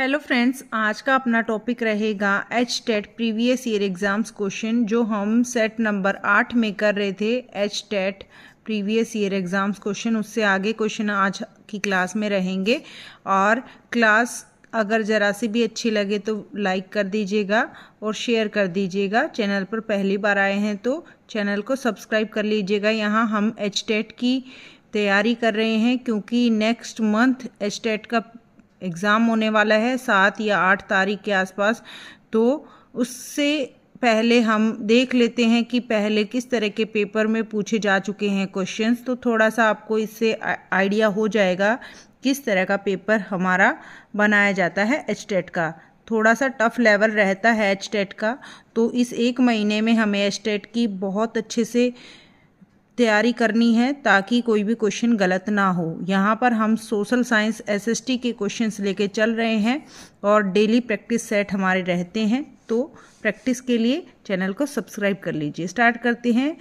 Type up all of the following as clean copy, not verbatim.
Hello friends, आज का अपना टॉपिक रहेगा H TET previous year exams question जो हम सेट नंबर 8 में कर रहे थे। H TET previous year exams question, उससे आगे क्वेश्चन आज की क्लास में रहेंगे। और क्लास अगर ज़रा सी भी अच्छी लगे तो लाइक कर दीजिएगा और शेयर कर दीजिएगा। चैनल पर पहली बार आए हैं तो चैनल को सब्सक्राइब कर लीजिएगा। यहाँ हम एच टेट की तैयारी कर रहे हैं क्योंकि नेक्स्ट मंथ एच टेट का एग्ज़ाम होने वाला है 7 या 8 तारीख के आसपास। तो उससे पहले हम देख लेते हैं कि पहले किस तरह के पेपर में पूछे जा चुके हैं क्वेश्चंस, तो थोड़ा सा आपको इससे आइडिया हो जाएगा किस तरह का पेपर हमारा बनाया जाता है। एच टेट का थोड़ा सा टफ लेवल रहता है एच टेट का, तो इस एक महीने में हमें एच टेट की बहुत अच्छे से तैयारी करनी है ताकि कोई भी क्वेश्चन गलत ना हो। यहाँ पर हम सोशल साइंस एसएसटी के क्वेश्चंस लेके चल रहे हैं और डेली प्रैक्टिस सेट हमारे रहते हैं, तो प्रैक्टिस के लिए चैनल को सब्सक्राइब कर लीजिए। स्टार्ट करते हैं।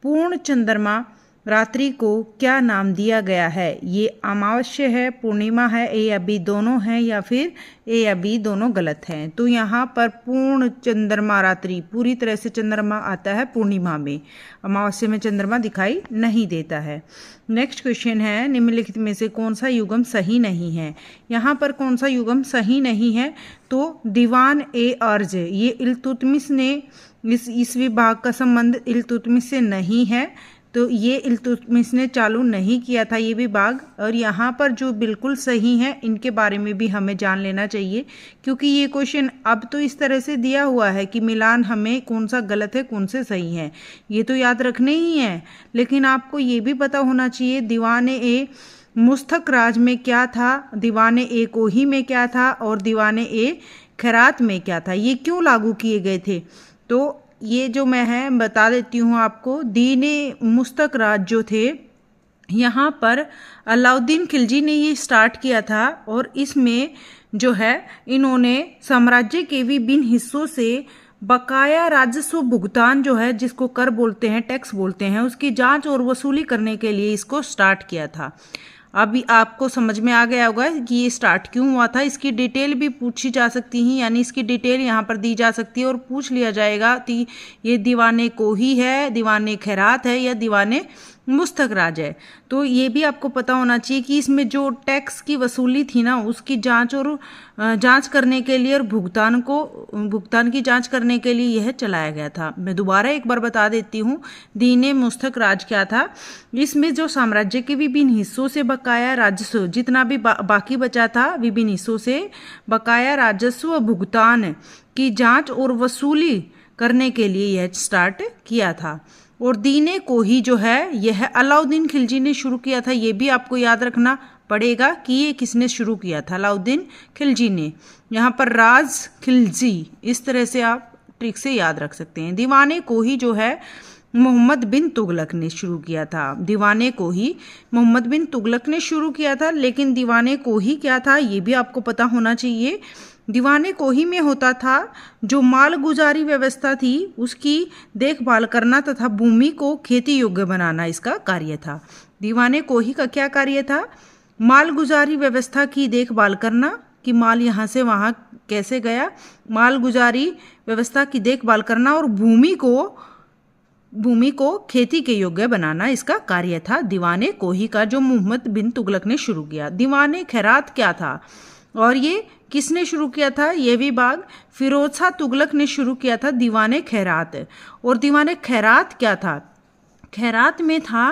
पूर्ण चंद्रमा रात्रि को क्या नाम दिया गया है? ये अमावस्या है, पूर्णिमा है, ए या बी दोनों हैं, या फिर ए या बी दोनों गलत हैं। तो यहाँ पर पूर्ण चंद्रमा रात्रि, पूरी तरह से चंद्रमा आता है पूर्णिमा में, अमावस्या में चंद्रमा दिखाई नहीं देता है। नेक्स्ट क्वेश्चन है, निम्नलिखित में से कौन सा युग्म सही नहीं है? यहाँ पर कौन सा युग्म सही नहीं है? तो दीवान ए अर्ज, ये इल्तुतमिश ने इस विभाग का संबंध इल्तुतमिश से नहीं है, तो ये इल्तुतमिश ने चालू नहीं किया था ये विभाग। और यहाँ पर जो बिल्कुल सही है इनके बारे में भी हमें जान लेना चाहिए, क्योंकि ये क्वेश्चन अब तो इस तरह से दिया हुआ है कि मिलान हमें कौन सा गलत है कौन से सही है ये तो याद रखने ही है, लेकिन आपको ये भी पता होना चाहिए दीवाने ए मुस्तक राज में क्या था, दीवाने ए कोही में क्या था, और दीवाने ए खैरात में क्या था, ये क्यों लागू किए गए थे। तो ये जो मैं है बता देती हूँ आपको। दीने मुस्तक राज जो थे, यहाँ पर अलाउद्दीन खिलजी ने ये स्टार्ट किया था, और इसमें जो है इन्होंने साम्राज्य के विभिन्न हिस्सों से बकाया राजस्व भुगतान जो है, जिसको कर बोलते हैं, टैक्स बोलते हैं, उसकी जांच और वसूली करने के लिए इसको स्टार्ट किया था। अभी आपको समझ में आ गया होगा कि ये स्टार्ट क्यों हुआ था। इसकी डिटेल भी पूछी जा सकती है, यानी इसकी डिटेल यहाँ पर दी जा सकती है और पूछ लिया जाएगा कि ये दीवाने कोही है, दीवाने खैरात है, या दीवाने मुस्तक राज है। तो ये भी आपको पता होना चाहिए कि इसमें जो टैक्स की वसूली थी ना, उसकी जांच और जांच करने के लिए और भुगतान की जांच करने के लिए यह चलाया गया था। मैं दोबारा एक बार बता देती हूँ, दीने मुस्तक राज क्या था। इसमें जो साम्राज्य के विभिन्न हिस्सों से बकाया राजस्व, जितना भी बाकी बचा था, विभिन्न हिस्सों से बकाया राजस्व भुगतान की जांच और वसूली करने के लिए यह स्टार्ट किया था। और दीने कोही जो है यह अलाउद्दीन खिलजी ने शुरू किया था। ये भी आपको याद रखना पड़ेगा कि ये किसने शुरू किया था, अलाउद्दीन खिलजी ने। यहाँ पर राज खिलजी, इस तरह से आप ट्रिक से याद रख सकते हैं। दीवाने कोही जो है मोहम्मद बिन तुगलक ने शुरू किया था। दीवाने कोही मोहम्मद बिन तुगलक ने शुरू किया था, लेकिन दीवाने कोही क्या था ये भी आपको पता होना चाहिए। दीवाने कोही में होता था जो मालगुजारी व्यवस्था थी उसकी देखभाल करना तथा भूमि को खेती योग्य बनाना, इसका कार्य था। दीवाने कोही का क्या कार्य था? मालगुजारी व्यवस्था की देखभाल करना, कि माल यहाँ से वहाँ कैसे गया, मालगुजारी व्यवस्था की देखभाल करना, और भूमि को खेती के योग्य बनाना, इसका कार्य था दीवाने कोही का, जो मोहम्मद बिन तुगलक ने शुरू किया। दीवाने खैरात क्या था और ये किसने शुरू किया था? ये विभाग फिरोज शाह तुगलक ने शुरू किया था, दीवाने खैरात। और दीवाने खैरात क्या था? खैरात में था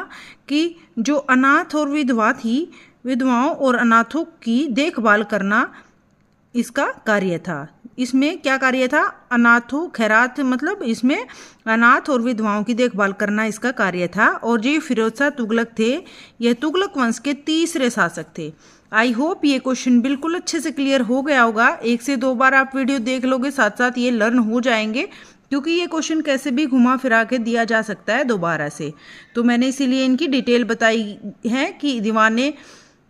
कि जो अनाथ और विधवा थी, विधवाओं और अनाथों की देखभाल करना इसका कार्य था। इसमें क्या कार्य था? अनाथों, खैरात मतलब इसमें अनाथ और विधवाओं की देखभाल करना इसका कार्य था। और जो फिरोज शाह तुगलक थे, यह तुगलक वंश के तीसरे शासक थे। आई होप ये क्वेश्चन बिल्कुल अच्छे से क्लियर हो गया होगा। 1 से 2 बार आप वीडियो देख लोगे, साथ साथ ये लर्न हो जाएंगे, क्योंकि ये क्वेश्चन कैसे भी घुमा फिरा के दिया जा सकता है दोबारा से। तो मैंने इसीलिए इनकी डिटेल बताई है कि दीवाने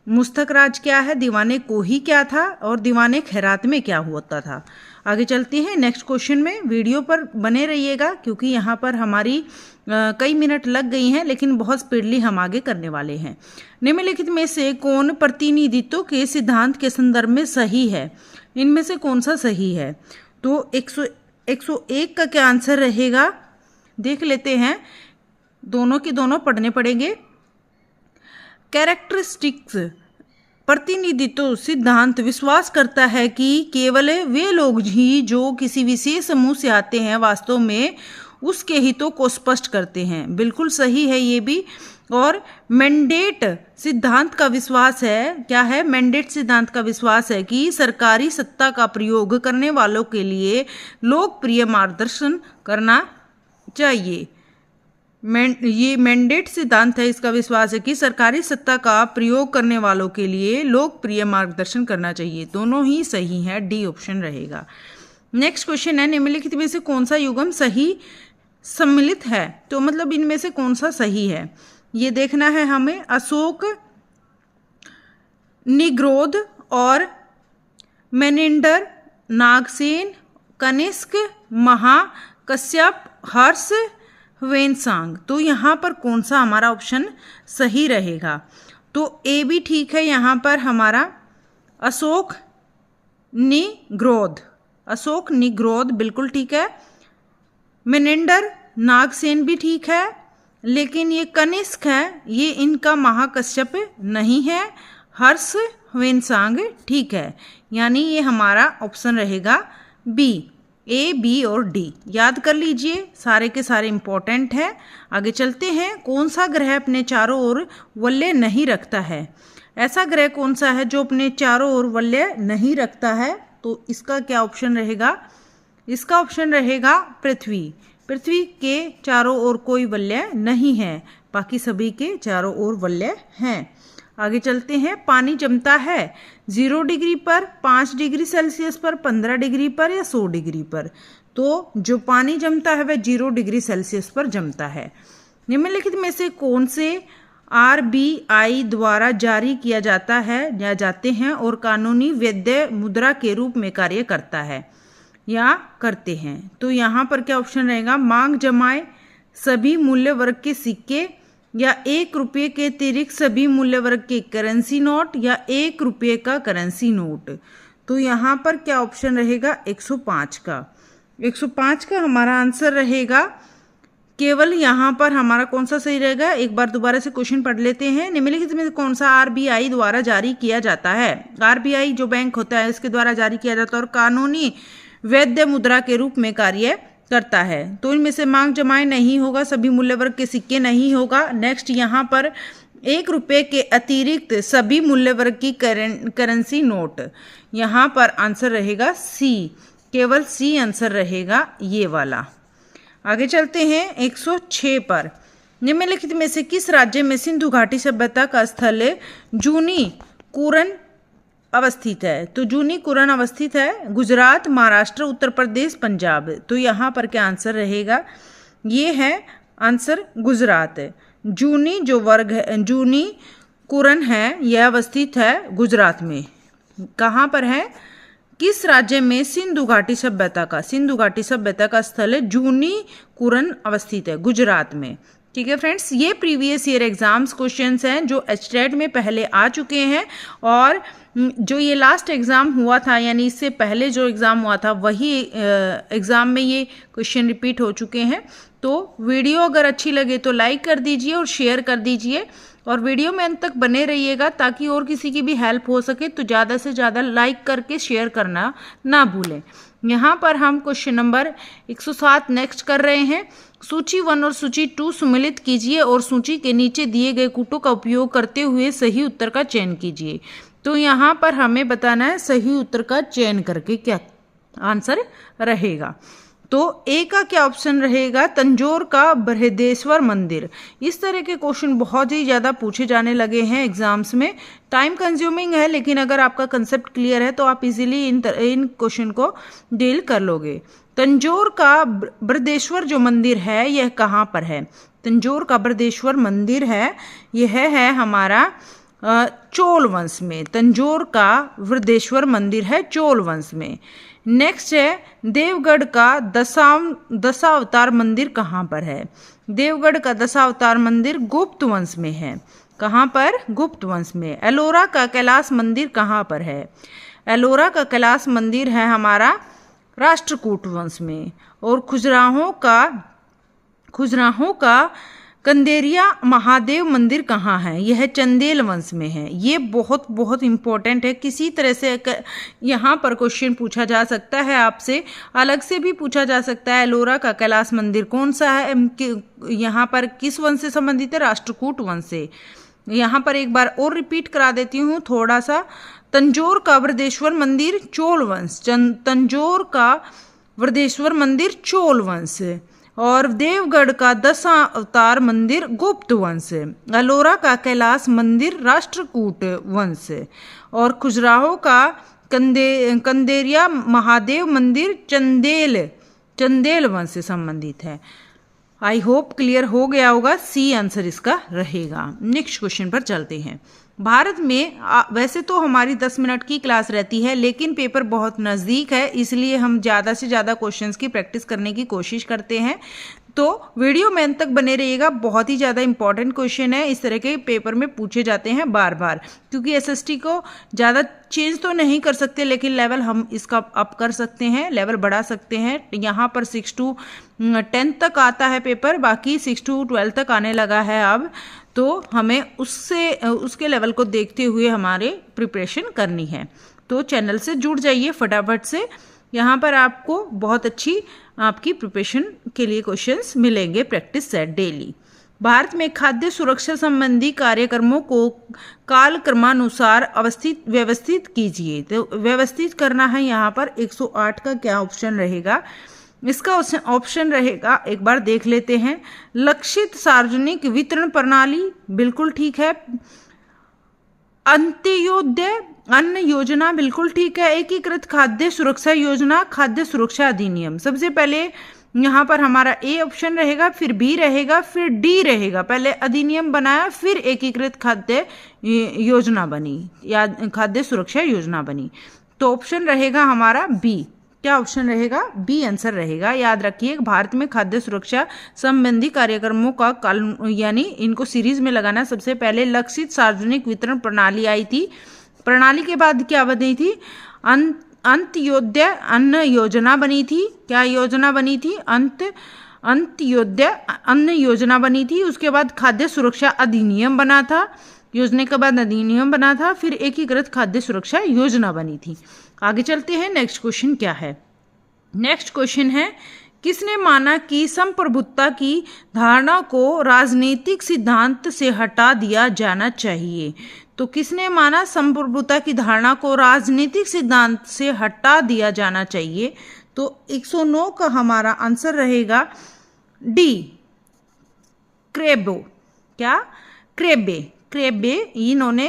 मुस्तक राज क्या है, दीवाने कोही क्या था और दीवाने खैरात में क्या होता था। आगे चलते हैं नेक्स्ट क्वेश्चन में। वीडियो पर बने रहिएगा क्योंकि यहाँ पर हमारी कई मिनट लग गई हैं, लेकिन बहुत स्पीडली हम आगे करने वाले हैं। निम्नलिखित में से कौन प्रतिनिधित्व के सिद्धांत के संदर्भ में सही है, इनमें से कौन सा सही है। तो 101 का क्या आंसर रहेगा, देख लेते हैं, दोनों के दोनों पढ़ने पड़ेंगे। कैरेक्टरिस्टिक्स प्रतिनिधित्व सिद्धांत विश्वास करता है कि केवल वे लोग ही जो किसी विशेष समूह से आते हैं वास्तव में उसके हितों को स्पष्ट करते हैं। बिल्कुल सही है ये भी। और मैंडेट सिद्धांत का विश्वास है, क्या है, मैंडेट सिद्धांत का विश्वास है कि सरकारी सत्ता का प्रयोग करने वालों के लिए लोकप्रिय मार्गदर्शन करना चाहिए। ये मैंडेट सिद्धांत है, इसका विश्वास है कि सरकारी सत्ता का प्रयोग करने वालों के लिए लोकप्रिय मार्गदर्शन करना चाहिए। दोनों ही सही हैं, डी ऑप्शन रहेगा। नेक्स्ट क्वेश्चन है, निम्नलिखित में से कौन सा युग्म सही सम्मिलित है। तो मतलब इनमें से कौन सा सही है ये देखना है हमें। अशोक, निग्रोध और मेनेंडर, नागसेन, कनिष्क, महा, कश्यप, हर्ष, वेनसांग। तो यहाँ पर कौन सा हमारा ऑप्शन सही रहेगा। तो ए भी ठीक है यहाँ पर हमारा, अशोक निग्रोध, अशोक निग्रोध बिल्कुल ठीक है। मेनेंडर, नागसेन भी ठीक है, लेकिन ये कनिष्क है, ये इनका महाकश्यप नहीं है। हर्ष वेनसांग ठीक है, यानी ये हमारा ऑप्शन रहेगा बी। ए, बी और डी याद कर लीजिए, सारे के सारे इंपॉर्टेंट है। आगे चलते हैं। कौन सा ग्रह अपने चारों ओर वलय नहीं रखता है। ऐसा ग्रह कौन सा है जो अपने चारों ओर वलय नहीं रखता है। तो इसका क्या ऑप्शन रहेगा, इसका ऑप्शन रहेगा पृथ्वी। पृथ्वी के चारों ओर कोई वलय नहीं है, बाकी सभी के चारों ओर वलय हैं। आगे चलते हैं। पानी जमता है 0 डिग्री पर, 5 डिग्री सेल्सियस पर, 15 डिग्री पर या 100 डिग्री पर। तो जो पानी जमता है वह 0 डिग्री सेल्सियस पर जमता है। निम्नलिखित में से कौन से RBI द्वारा जारी किया जाता है या जाते हैं और कानूनी वैध मुद्रा के रूप में कार्य करता है या करते हैं। तो यहाँ पर क्या ऑप्शन रहेगा, मांग जमाए, सभी मूल्य वर्ग के सिक्के या 1 रुपये के अतिरिक्त सभी मूल्य वर्ग के करेंसी नोट या 1 रुपये का करेंसी नोट। तो यहाँ पर क्या ऑप्शन रहेगा, 105 का। 105 का हमारा आंसर रहेगा। केवल यहाँ पर हमारा कौन सा सही रहेगा, एक बार दोबारा से क्वेश्चन पढ़ लेते हैं। निम्नलिखित में कौन सा RBI द्वारा जारी किया जाता है। RBI जो बैंक होता है इसके द्वारा जारी किया जाता है और कानूनी वैध मुद्रा के रूप में कार्य करता है। तो इनमें से मांग जमाए नहीं होगा, सभी मूल्य वर्ग के सिक्के नहीं होगा। नेक्स्ट यहाँ पर 1 रुपये के अतिरिक्त सभी मूल्य वर्ग की करेंसी नोट। यहाँ पर आंसर रहेगा सी, केवल सी आंसर रहेगा ये वाला। आगे चलते हैं 106 पर। निम्नलिखित में से किस राज्य में सिंधु घाटी सभ्यता का स्थल जूनी कुरन अवस्थित है। तो जूनी कुरन अवस्थित है गुजरात, महाराष्ट्र, उत्तर प्रदेश, पंजाब। तो यहाँ पर क्या आंसर रहेगा, ये है आंसर गुजरात। जूनी जो वर्ग है, जूनी कुरन है, यह अवस्थित है गुजरात में। कहाँ पर है, किस राज्य में सिंधु घाटी सभ्यता का स्थल जूनी कुरन अवस्थित है, गुजरात में। ठीक है फ्रेंड्स, ये प्रीवियस ईयर एग्जाम्स क्वेश्चंस हैं जो एचटेट में पहले आ चुके हैं और जो ये लास्ट एग्ज़ाम हुआ था यानी इससे पहले जो एग्ज़ाम हुआ था वही एग्ज़ाम में ये क्वेश्चन रिपीट हो चुके हैं। तो वीडियो अगर अच्छी लगे तो लाइक कर दीजिए और शेयर कर दीजिए और वीडियो में अंत तक बने रहिएगा ताकि और किसी की भी हेल्प हो सके। तो ज़्यादा से ज़्यादा लाइक करके शेयर करना ना भूलें। यहाँ पर हम क्वेश्चन नंबर 107 नेक्स्ट कर रहे हैं। सूची 1 और सूची 2 सम्मिलित कीजिए और सूची के नीचे दिए गए कूटों का उपयोग करते हुए सही उत्तर का चयन कीजिए। तो यहाँ पर हमें बताना है सही उत्तर का चयन करके क्या आंसर रहेगा। तो ए का क्या ऑप्शन रहेगा, तंजौर का बृहदेश्वर मंदिर। इस तरह के क्वेश्चन बहुत ही ज़्यादा पूछे जाने लगे हैं एग्जाम्स में। टाइम कंज्यूमिंग है लेकिन अगर आपका कंसेप्ट क्लियर है तो आप इजीली इन क्वेश्चन को डील कर लोगे। तंजौर का बृहदेश्वर जो मंदिर है यह कहाँ पर है। तंजौर का बृहदेश्वर मंदिर है, यह है हमारा चोल वंश में। तंजौर का वृद्धेश्वर मंदिर है चोल वंश में। नेक्स्ट है देवगढ़ का दशावतार मंदिर कहाँ पर है? देवगढ़ का दशावतार मंदिर गुप्त वंश में है। कहाँ पर? गुप्त वंश में। एलोरा का कैलाश मंदिर कहाँ पर है? एलोरा का कैलाश मंदिर है हमारा राष्ट्रकूट वंश में। और खजुराहो का कंदेरिया महादेव मंदिर कहाँ है? यह चंदेल वंश में है। ये बहुत बहुत इंपॉर्टेंट है, किसी तरह से यहाँ पर क्वेश्चन पूछा जा सकता है आपसे, अलग से भी पूछा जा सकता है। एलोरा का कैलाश मंदिर कौन सा है, यहाँ पर किस वंश से संबंधित है? राष्ट्रकूट वंश से। यहाँ पर एक बार और रिपीट करा देती हूँ थोड़ा सा। तंजौर का वृद्धेश्वर मंदिर चोल वंश, तंजौर का वृद्धेश्वर मंदिर चोल वंश। और देवगढ़ का दशावतार मंदिर गुप्त वंश। एलोरा का कैलाश मंदिर राष्ट्रकूट वंश। और खजुराहो का कंदेरिया महादेव मंदिर चंदेल वंश से संबंधित है। आई होप क्लियर हो गया होगा। सी आंसर इसका रहेगा। नेक्स्ट क्वेश्चन पर चलते हैं। भारत में वैसे तो हमारी 10 मिनट की क्लास रहती है, लेकिन पेपर बहुत नज़दीक है, इसलिए हम ज़्यादा से ज़्यादा क्वेश्चंस की प्रैक्टिस करने की कोशिश करते हैं। तो वीडियो में अंत तक बने रहिएगा, बहुत ही ज़्यादा इंपॉर्टेंट क्वेश्चन है, इस तरह के पेपर में पूछे जाते हैं बार बार। क्योंकि एसएसटी को ज़्यादा चेंज तो नहीं कर सकते, लेकिन लेवल हम इसका अप कर सकते हैं, लेवल बढ़ा सकते हैं। यहाँ पर 6 to 10 तक आता है पेपर, बाकी 6 to 12 तक आने लगा है अब। तो हमें उसके लेवल को देखते हुए हमारे प्रिपरेशन करनी है। तो चैनल से जुड़ जाइए फटाफट से, यहाँ पर आपको बहुत अच्छी आपकी प्रिपरेशन के लिए क्वेश्चंस मिलेंगे प्रैक्टिस सेट डेली। भारत में खाद्य सुरक्षा संबंधी कार्यक्रमों को कालक्रमानुसार व्यवस्थित कीजिए। तो व्यवस्थित करना है यहाँ पर 108 का क्या ऑप्शन रहेगा? इसका ऑप्शन रहेगा, एक बार देख लेते हैं। लक्षित सार्वजनिक वितरण प्रणाली बिल्कुल ठीक है। अंत्योदय अन्न योजना बिल्कुल ठीक है। एकीकृत खाद्य सुरक्षा योजना, खाद्य सुरक्षा अधिनियम। सबसे पहले यहाँ पर हमारा ए ऑप्शन रहेगा, फिर बी रहेगा, फिर डी रहेगा। पहले अधिनियम बनाया, फिर एकीकृत खाद्य योजना बनी या खाद्य सुरक्षा योजना बनी। तो ऑप्शन रहेगा हमारा बी। क्या ऑप्शन रहेगा? बी आंसर रहेगा। याद रखिए, भारत में खाद्य सुरक्षा संबंधी कार्यक्रमों का यानी इनको सीरीज में लगाना। सबसे पहले लक्षित सार्वजनिक वितरण प्रणाली आई थी। प्रणाली के बाद क्या बनी थी? अंत्योदय अन्न योजना बनी थी। क्या योजना बनी थी? अंत्योदय अन्न योजना बनी थी। उसके बाद खाद्य सुरक्षा अधिनियम बना था। योजना के बाद अधिनियम बना था, फिर एकीकृत खाद्य सुरक्षा योजना बनी थी। आगे चलते हैं। नेक्स्ट क्वेश्चन क्या है? नेक्स्ट क्वेश्चन है, किसने माना कि संप्रभुता की धारणा को राजनीतिक सिद्धांत से हटा दिया जाना चाहिए? तो किसने माना संप्रभुता की धारणा को राजनीतिक सिद्धांत से हटा दिया जाना चाहिए? तो 109 का हमारा आंसर रहेगा डी, क्रेबो। क्या? क्रेब्बे इन्होंने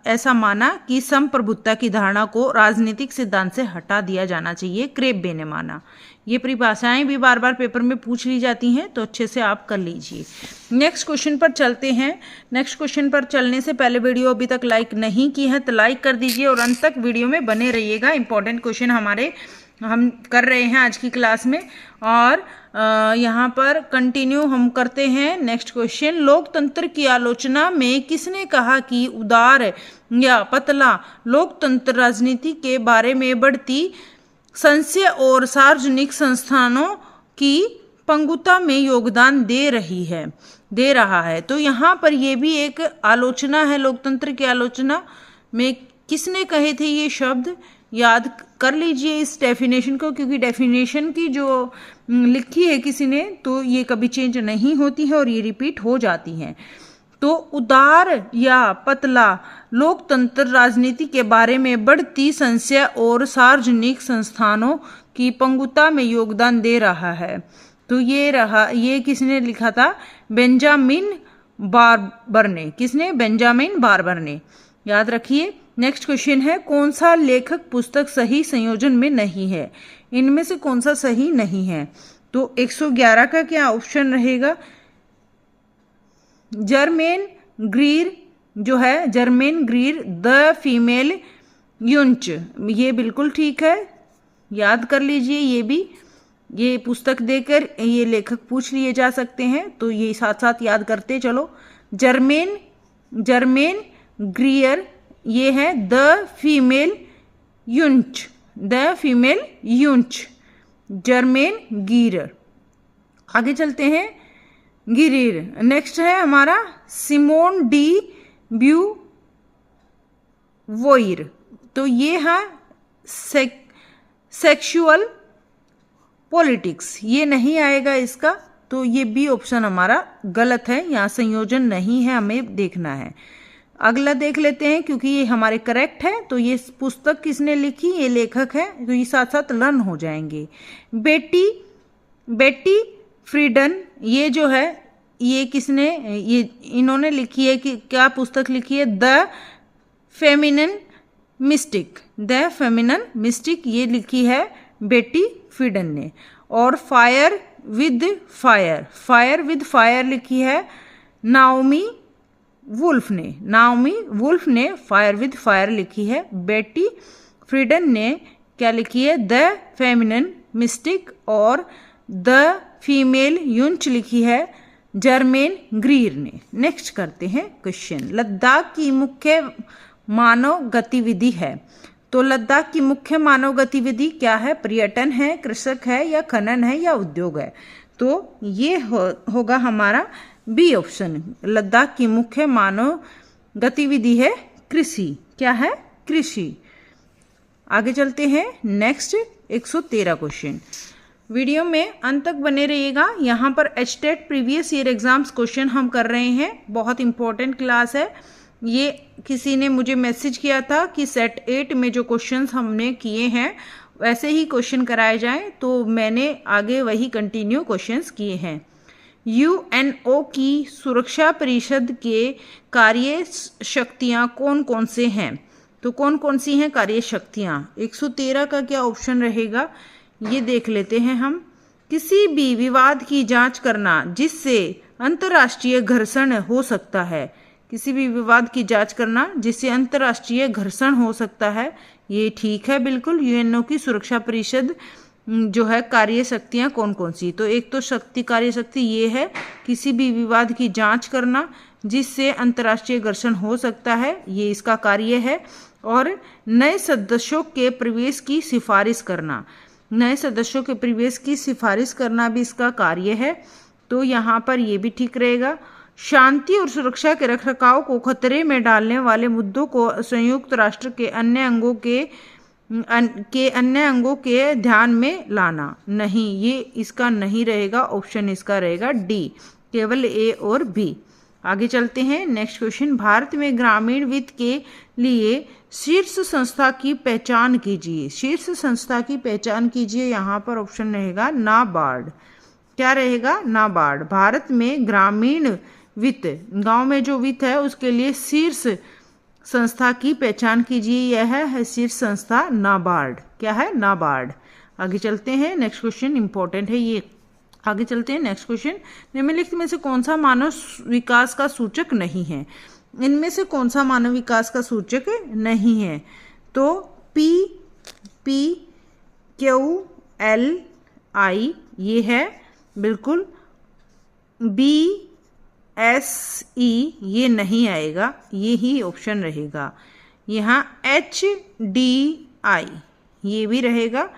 ऐसा माना कि संप्रभुता की धारणा को राजनीतिक सिद्धांत से हटा दिया जाना चाहिए, क्रेब्बे ने माना। ये परिभाषाएं भी बार बार पेपर में पूछ ली जाती हैं, तो अच्छे से आप कर लीजिए। नेक्स्ट क्वेश्चन पर चलते हैं। नेक्स्ट क्वेश्चन पर चलने से पहले वीडियो अभी तक लाइक नहीं की है तो लाइक कर दीजिए और अंत तक वीडियो में बने रहिएगा। इंपॉर्टेंट क्वेश्चन हमारे हम कर रहे हैं आज की क्लास में, और यहाँ पर कंटिन्यू हम करते हैं। नेक्स्ट क्वेश्चन, लोकतंत्र की आलोचना में किसने कहा कि उदार या पतला लोकतंत्र राजनीति के बारे में बढ़ती संशय और सार्वजनिक संस्थानों की पंगुता में योगदान दे रहा है? तो यहाँ पर ये भी एक आलोचना है। लोकतंत्र की आलोचना में किसने कहे थे ये शब्द? याद कर लीजिए इस डेफिनेशन को, क्योंकि डेफिनेशन की जो लिखी है किसी ने तो ये कभी चेंज नहीं होती है और ये रिपीट हो जाती हैं। तो उदार या पतला लोकतंत्र राजनीति के बारे में बढ़ती संशय और सार्वजनिक संस्थानों की पंगुता में योगदान दे रहा है। तो ये किसने लिखा था? बेंजामिन बार्बर ने। किसने? बेंजामिन बार्बर ने। याद रखिए। नेक्स्ट क्वेश्चन है, कौन सा लेखक पुस्तक सही संयोजन में नहीं है? इनमें से कौन सा सही नहीं है? तो 111 का क्या ऑप्शन रहेगा? जर्मेन ग्रीर, जो है जर्मेन ग्रीर द फीमेल यूंच, ये बिल्कुल ठीक है, याद कर लीजिए। ये भी, ये पुस्तक देकर ये लेखक पूछ लिए जा सकते हैं, तो ये साथ साथ याद करते चलो। जर्मेन ग्रीयर, ये है the female eunuch, the female eunuch, Germaine Greer. आगे चलते हैं, गिरीर। नेक्स्ट है हमारा सिमोन डी ब्यूवोइर, तो ये है सेक्सुअल पॉलिटिक्स, ये नहीं आएगा इसका, तो ये बी ऑप्शन हमारा गलत है, यहाँ संयोजन नहीं है, हमें देखना है। अगला देख लेते हैं, क्योंकि ये हमारे करेक्ट है। तो ये पुस्तक किसने लिखी, ये लेखक है, तो ये साथ साथ लर्न हो जाएंगे। बेटी फ्रीडन, ये जो है ये किसने, ये इन्होंने लिखी है कि क्या पुस्तक लिखी है, the feminine mistake, the feminine mistake, ये लिखी है बेटी फ्रीडन ने। और फायर विद फायर लिखी है नाओमी वुल्फ ने फायर विद फायर लिखी है। बेटी फ्रीडन ने क्या लिखी है, द फेमिनिन मिस्टिक, और द फीमेल यूंच लिखी है जर्मेन ग्रीर ने। नेक्स्ट करते हैं क्वेश्चन, लद्दाख की मुख्य मानव गतिविधि है, तो लद्दाख की मुख्य मानव गतिविधि क्या है, पर्यटन है, कृषक है, या खनन है, या उद्योग है, तो ये होगा हमारा बी ऑप्शन। लद्दाख की मुख्य मानव गतिविधि है कृषि, क्या है, कृषि। आगे चलते हैं नेक्स्ट 113 क्वेश्चन। वीडियो में अंत तक बने रहिएगा, यहाँ पर HTET previous year exams question हम कर रहे हैं, बहुत इंपॉर्टेंट क्लास है। ये किसी ने मुझे मैसेज किया था कि सेट 8 में जो क्वेश्चंस हमने किए हैं वैसे ही क्वेश्चन कराए जाएं, तो मैंने आगे वही कंटिन्यू क्वेश्चंस किए हैं। यूएनओ की सुरक्षा परिषद के कार्य शक्तियाँ कौन कौन से हैं, तो कौन कौन सी हैं कार्य शक्तियाँ। 113 का क्या ऑप्शन रहेगा, ये देख लेते हैं हम। किसी भी विवाद की जांच करना जिससे अंतर्राष्ट्रीय घर्षण हो सकता है, किसी भी विवाद की जांच करना जिससे अंतर्राष्ट्रीय घर्षण हो सकता है, ये ठीक है बिल्कुल। यूएनओ की सुरक्षा परिषद जो है कार्य शक्तियाँ कौन कौन सी, तो एक तो शक्ति कार्य शक्ति ये है किसी भी विवाद की जांच करना जिससे अंतर्राष्ट्रीय घर्षण हो सकता है, ये इसका कार्य है। और नए सदस्यों के प्रवेश की सिफारिश करना, नए सदस्यों के प्रवेश की सिफारिश करना भी इसका कार्य है, तो यहाँ पर ये भी ठीक रहेगा। शांति और सुरक्षा के रखरखाव को खतरे में डालने वाले मुद्दों को संयुक्त राष्ट्र के अन्य अंगों के ध्यान में लाना, नहीं, ये इसका नहीं रहेगा, ऑप्शन इसका रहेगा डी, केवल ए और बी। आगे चलते हैं नेक्स्ट क्वेश्चन। भारत में ग्रामीण वित्त के लिए शीर्ष संस्था की पहचान कीजिए, शीर्ष संस्था की पहचान कीजिए, यहाँ पर ऑप्शन रहेगा नाबार्ड, क्या रहेगा, नाबार्ड। भारत में ग्रामीण वित्त, गांव में जो वित्त है उसके लिए शीर्ष संस्था की पहचान कीजिए, यह है शीर्ष संस्था नाबार्ड, क्या है, नाबार्ड। आगे चलते हैं नेक्स्ट क्वेश्चन, इंपॉर्टेंट है ये। आगे चलते हैं नेक्स्ट क्वेश्चन। निम्नलिखित में से कौन सा मानव विकास का सूचक नहीं है, इनमें से कौन सा मानव विकास का सूचक नहीं है, तो PQLI ये है बिल्कुल। BSE ये नहीं आएगा, ये ही ऑप्शन रहेगा। यहाँ HDI ये भी रहेगा,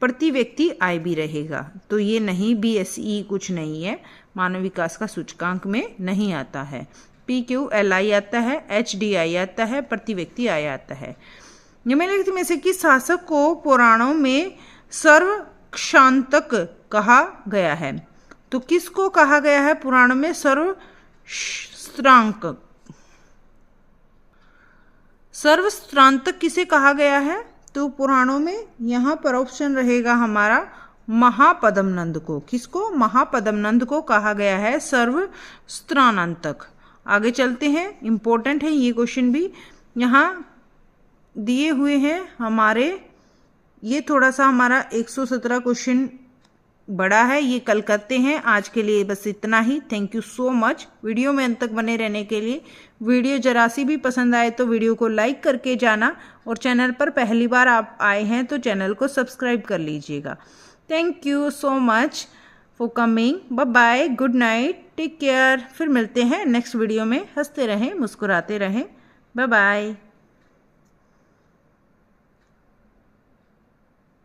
प्रति व्यक्ति आय भी रहेगा, तो ये नहीं, BSE कुछ नहीं है, मानव विकास का सूचकांक में नहीं आता है। PQLI आता है, HDI आता है, प्रति व्यक्ति आय आता है। निम्नलिखित में से किस शासक को पुराणों में सर्वक्षांतक कहा गया है, तो किसको कहा गया है पुराणों में सर्वस्त्रांतक किसे कहा गया है, तो पुराणों में यहाँ पर ऑप्शन रहेगा हमारा महापद्मनंद को, किसको, महापद्मनंद को कहा गया है सर्वस्त्रांतक। आगे चलते हैं, इंपॉर्टेंट है ये क्वेश्चन भी, यहाँ दिए हुए हैं हमारे, ये थोड़ा सा हमारा 117 क्वेश्चन बड़ा है, ये कल करते हैं। आज के लिए बस इतना ही। Thank you so much video में अंत तक बने रहने के लिए। वीडियो जरा सी भी पसंद आए तो वीडियो को लाइक करके जाना, और चैनल पर पहली बार आप आए हैं तो चैनल को सब्सक्राइब कर लीजिएगा। Thank you so much for coming. Bye bye, good night, take care. फिर मिलते हैं नेक्स्ट वीडियो में। हंसते रहें, मुस्कुराते रहें। Bye bye.